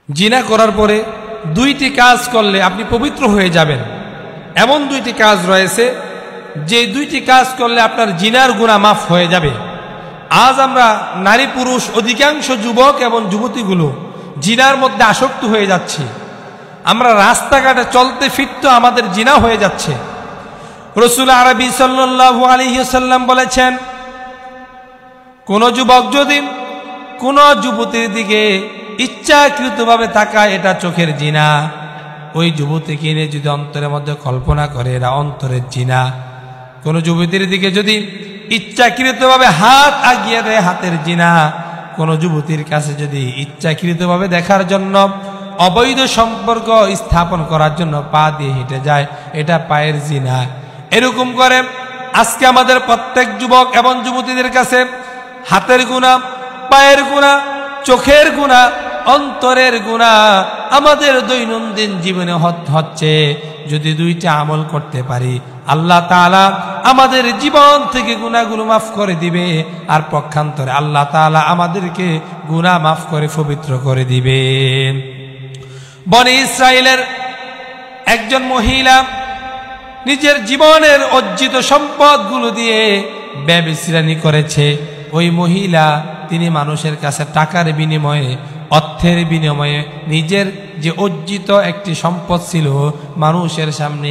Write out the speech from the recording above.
জিনা করার পরে দুইটি কাজ করলে আপনি পবিত্র হয়ে যাবেন। এমন দুইটি কাজ রয়েছে যে দুইটি কাজ করলে আপনার জিনার গুনাহ মাফ হয়ে যাবে। আজ আমরা নারী পুরুষ অধিকাংশ যুবক এবং যুবতীগুলো জিনার মধ্যে আসক্ত হয়ে যাচ্ছি। আমরা রাস্তাঘাটে চলতে ফিরতে আমাদের জিনা হয়ে যাচ্ছে। রাসূল আরবি সাল্লাল্লাহু আলাইহি ওয়াসাল্লাম বলেছেন, কোন যুবক যদি কোন যুবতীর দিকে ইচ্ছাকৃতভাবে তাকায়, এটা চোখের জিনা। ওই যুবতীকে নিয়ে যদি অন্তরের মধ্যে কল্পনা করে, এরা অন্তরের জিনা। কোন যুবতীর দিকে যদি ইচ্ছাকৃতভাবে হাত আগিয়ে দেয়, হাতের জিনা। কোন যুবতীর কাছে যদি ইচ্ছাকৃতভাবে দেখার জন্য অবৈধ সম্পর্ক স্থাপন করার জন্য পা দিয়ে হেঁটে যায়, এটা পায়ের জিনা। এরকম করে আজকে আমাদের প্রত্যেক যুবক এবং যুবতীদের কাছে হাতের গুনাহ, পায়ের গুনাহ, চোখের গুনাহ, অন্তরের গুনাহ আমাদের দৈনন্দিন জীবনে হচ্ছে। যদি দুইটা আমল করতে পারি, আল্লাহ তাআলা আমাদের জীবন থেকে গুনাহগুলো মাফ করে দিবে। আর পক্ষান্তরে আল্লাহ তাআলা আমাদেরকে গুনাহ মাফ করে পবিত্র করে দিবে। বনি ইসরাইলের একজন মহিলা নিজের জীবনের অর্জিত সম্পদগুলো দিয়ে ব্যভিচারী করেছে। ওই মহিলা তিনি মানুষের কাছে টাকার বিনিময়ে, অর্থের বিনিময়ে নিজের যে অর্জিত একটি সম্পদ ছিল মানুষের সামনে